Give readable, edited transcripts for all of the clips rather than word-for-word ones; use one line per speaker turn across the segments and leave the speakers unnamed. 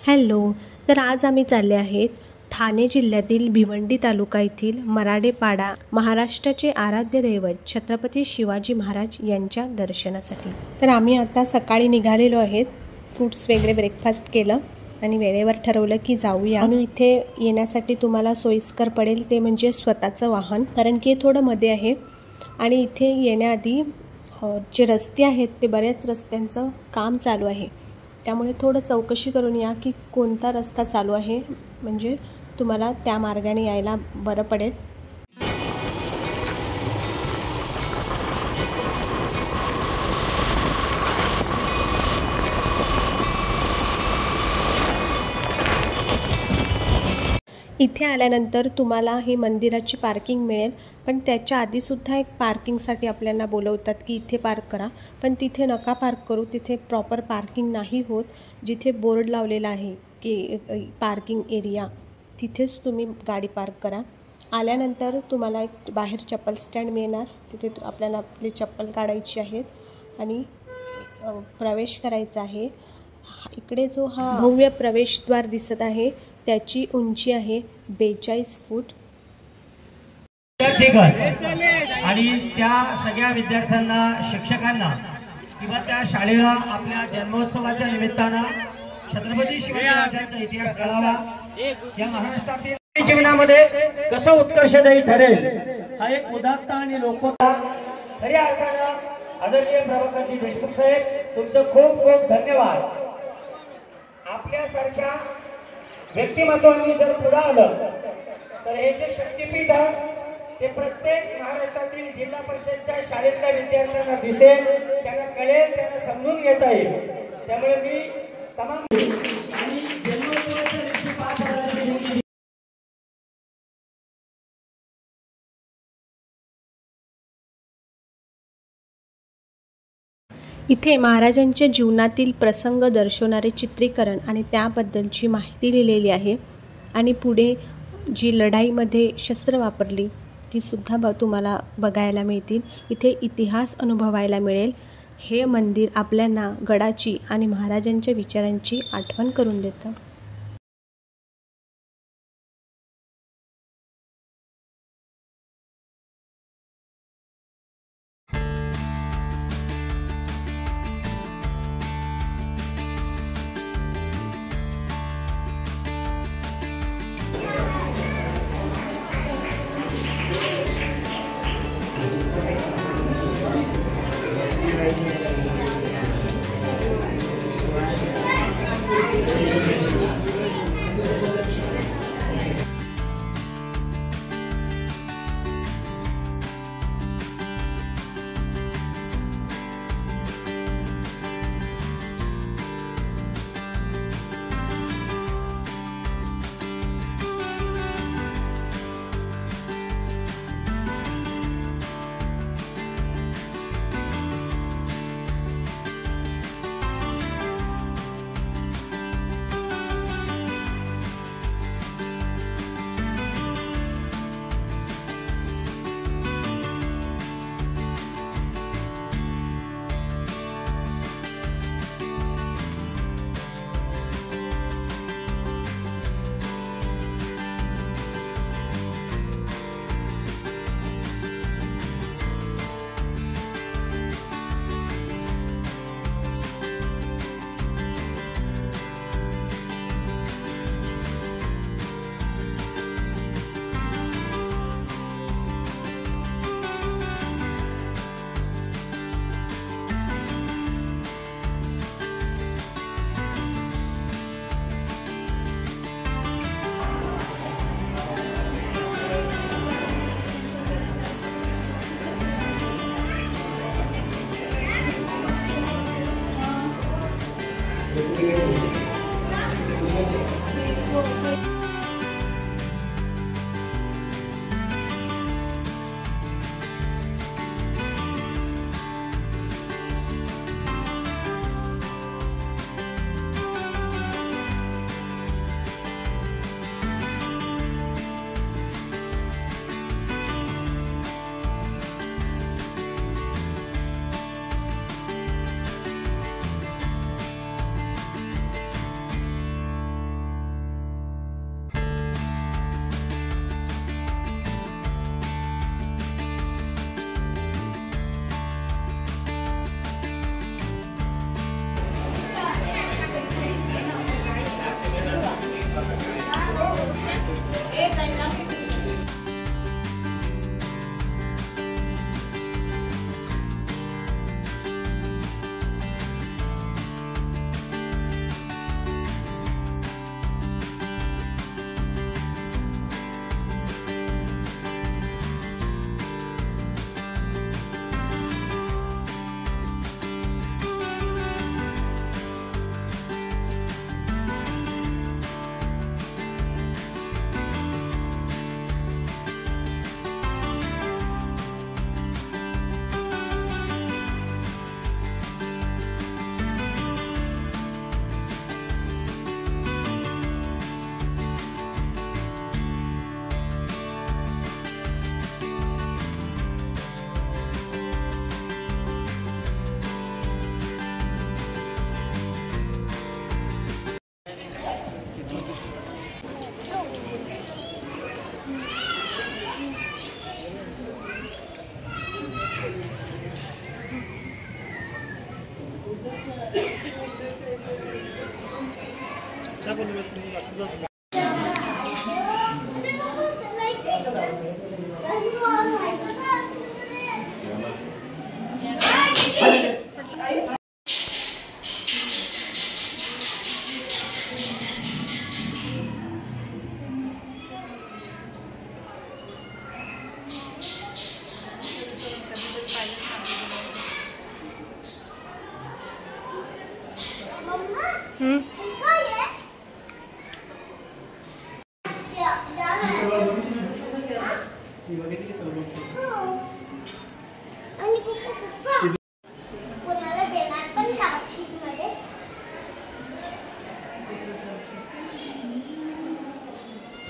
Hello. तर आज आम्ही चालले आहेत ठाणे जिल्ह्यातील भिवंडी तालुका येथील मराडेपाडा महाराष्ट्राचे आराध्य दैवत छत्रपती शिवाजी महाराज यांच्या दर्शनासाठी। तर आम्ही आता सकाळी निघालेलो आहेत, फ्रूट्स वगैरे ब्रेकफास्ट केलं आणि वेळेवर ठरवलं की जाऊया। आणि इथे येण्यासाठी तुम्हाला सोयीस्कर पडेल ते म्हणजे स्वतःचं वाहन, कारण की थोडं मध्ये आहे आणि इथे येण्याआधी जे रस्ते आहेत ते बऱ्याच रस्त्यांचं काम चालू आहे, त्यामुळे थोडं चौकशी करून या की कोणता रस्ता चालू आहे, म्हणजे तुम्हाला त्या मार्गाने यायला बरं पडेल। इथे आल्यानंतर तुम्हाला ही मंदिराची पार्किंग मिळेल, पण त्याच्या आधीसुद्धा एक पार्किंगसाठी आपल्याला बोलवतात की इथे पार्क करा, पण तिथे नका पार्क करू, तिथे प्रॉपर पार्किंग नाही होत। जिथे बोर्ड लावलेला आहे की पार्किंग एरिया, तिथेच तुम्ही गाडी पार्क करा। आल्यानंतर तुम्हाला एक बाहेर चप्पल स्टँड मिळणार, तिथे आपल्याला आपली चप्पल काढायची आहेत आणि प्रवेश करायचा आहे। इकडे जो हा भव्य प्रवेशद्वार दिसत आहे त्याची उंची आहे 42 फूट।
आणि त्या सगळ्या विद्यार्थ्यांना, शिक्षकांना किंवा त्या शाळेला आपल्या जन्मोत्सवाच्या निमित्तानं छत्रपती शिवाजी महाराजांचा इतिहास कळावा, या महाराष्ट्रातील जीवनामध्ये कसं उत्कर्षदायी ठरेल हा एक उदात्त आणि लोकोत्तर खऱ्या अर्थानं आदरणीय प्रभाकरजी देशमुख साहेब, तुमचं खूप खूप धन्यवाद। आपल्यासारख्या व्यक्तिमत्वांनी जर पुढे आलं तर हे जे शक्तिपीठ आहे ते प्रत्येक महाराष्ट्रातील जिल्हा परिषदच्या शाळेतल्या विद्यार्थ्यांना दिसेल, त्यांना कळेल, त्यांना समजून घेता येईल। त्यामुळे मी तमाम आणि जन्मोत्सवाच्या दिवशी 5,000
इथे महाराजांच्या जीवनातील प्रसंग दर्शवणारे चित्रीकरण आणि त्याबद्दलची माहिती लिहिलेली आहे आणि पुढे जी लढाईमध्ये शस्त्र वापरली ती सुद्धा तुम्हाला बघायला मिळतील। इथे इतिहास अनुभवायला मिळेल। हे मंदिर आपल्याला गडाची आणि महाराजांच्या विचारांची आठवण करून देतं।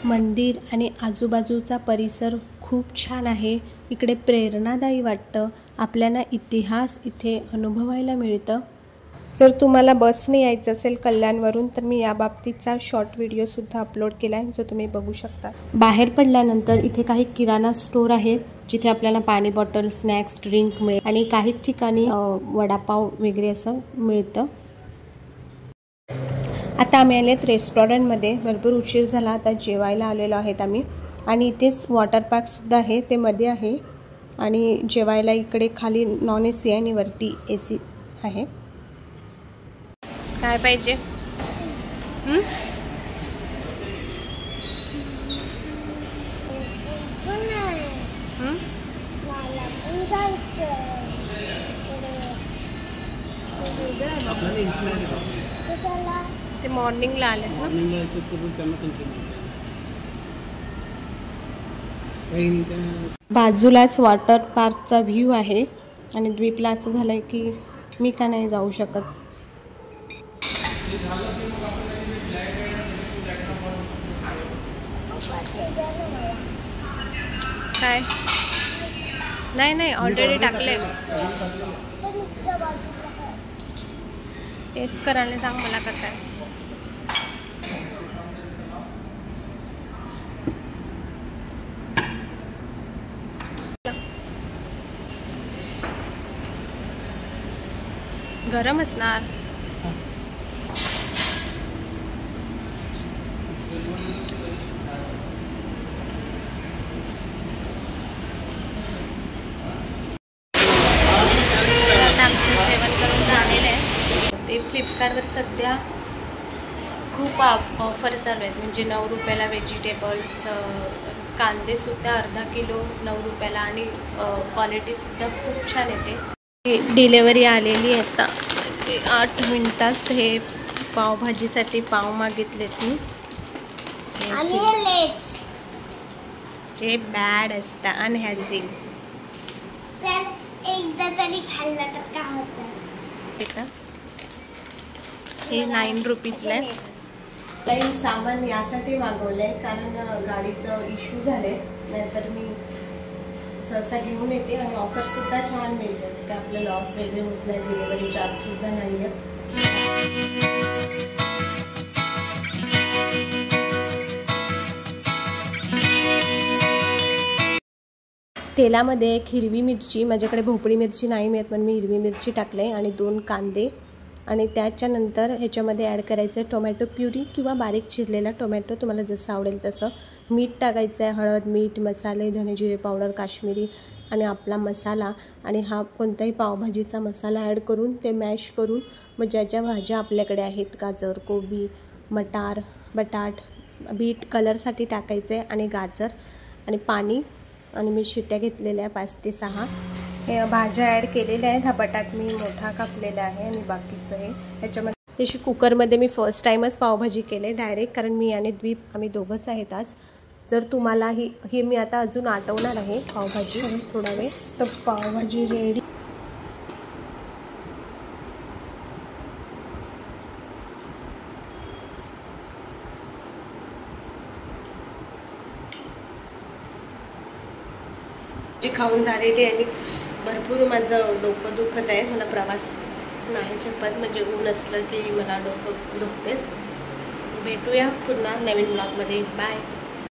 मंदिर आणि आजूबाजूचा परिसर खूप छान आहे. इकडे प्रेरणादायी वाटतं. आपल्याला इतिहास इथे अनुभवायला मिळतं. जर तुम्हाला बसने यायचं असेल कल्याणवरून तर मी या बाबतीचा शॉर्ट व्हिडिओसुद्धा अपलोड केला आहे, जो तुम्ही बघू शकता. बाहेर पडल्यानंतर इथे काही किराणा स्टोर आहेत, जिथे आपल्याला पाणी बॉटल, स्नॅक्स, ड्रिंक मिळेल आणि काही ठिकाणी वडापाव वगैरे असं मिळतं. आता आम्ही आलेत रेस्टॉरंटमध्ये. भरपूर उशीर झाला, आता जेवायला आलेलो आहेत आम्ही. आणि इथेच वॉटर पार्कसुद्धा आहे, ते मध्ये आहे. आणि जेवायला इकडे खाली नॉन AC आहे आणि वरती AC आहे. काय पाहिजे? ते मॉर्निंगला आलेत ना. बाजूलाच वॉटर पार्कचा व्ह्यू आहे आणि द्वीपला असं झालंय की मी का नाही जाऊ शकत. काय नाही नाही ऑलरेडी टाकले. टेस्ट करायला सांग मला कसं आहे. गरम असणार. ते फ्लिपकार्टवर सध्या खूप ऑफर चालू आहेत. म्हणजे 9 रुपयाला व्हेजिटेबल्स, कांदेसुद्धा अर्धा किलो 9 रुपयाला आणि क्वालिटीसुद्धा खूप छान येते. डिलेवरी आलेली आहे आता 8 मिनिटात. हे पावभाजीसाठी पाव मागितलेत मी, जे बॅड असतं, अनहेल्दी.
एकदा तरी खाल्लं तर काय होतं.
हे 9 रुपीजला आहे. काही सामान यासाठी मागवलं आहे कारण गाडीचं इश्यू झाले, नाहीतर मी सहसा घेऊन येते. आणि ऑफरसुद्धा छान मिळते, असं काय आपलं लॉस वगैरे होत नाही. डिलिव्हरी चार्जसुद्धा नाही आहे. तेलामध्ये एक हिरवी मिरची, माझ्याकडे भोपळी मिरची नाही मिळत म्हणून मी हिरवी मिरची टाकले, आणि 2 कांदे. आणि त्याच्यानंतर ह्याच्यामध्ये ॲड करायचं आहे टोमॅटो प्युरी किंवा बारीक चिरलेला टोमॅटो, तुम्हाला जसं आवडेल तसं. मीठ टाकायचं आहे, हळद, मीठ, मसाले, धने जिरे पावडर, काश्मीरी आणि आपला मसाला. आणि हा कोणताही पावभाजीचा मसाला ॲड करून ते मॅश करून मग ज्या ज्या भाज्या आपल्याकडे आहेत, गाजर, कोबी, मटार, बटाट, बीट कलरसाठी टाकायचं आहे, आणि गाजर आणि पाणी. आणि मी शिट्ट्या घेतलेल्या आहे 5 ते 6. हे भाज्या ॲड केलेल्या आहेत. हा बटाट मी मोठा कापलेला आहे आणि बाकीचं हे ह्याच्यामध्ये. तशी कुकरमध्ये मी फर्स्ट टाईमच पावभाजी केले डायरेक्ट, कारण मी आणि द्वीप आम्ही दोघंच आहेत आज. जर तुम्हाला ही मी आता अजून आटवणार आहे पावभाजी थोडा वेळ. तर पावभाजी रेडी. जी खाऊन झालेली आणि भरपूर माझं डोकं दुखत आहे. मला प्रवास नाही झेपत, म्हणजे ऊन असलं की मला डोकं दुखते. भेटूया पुन्हा नवीन ब्लॉगमध्ये. बाय.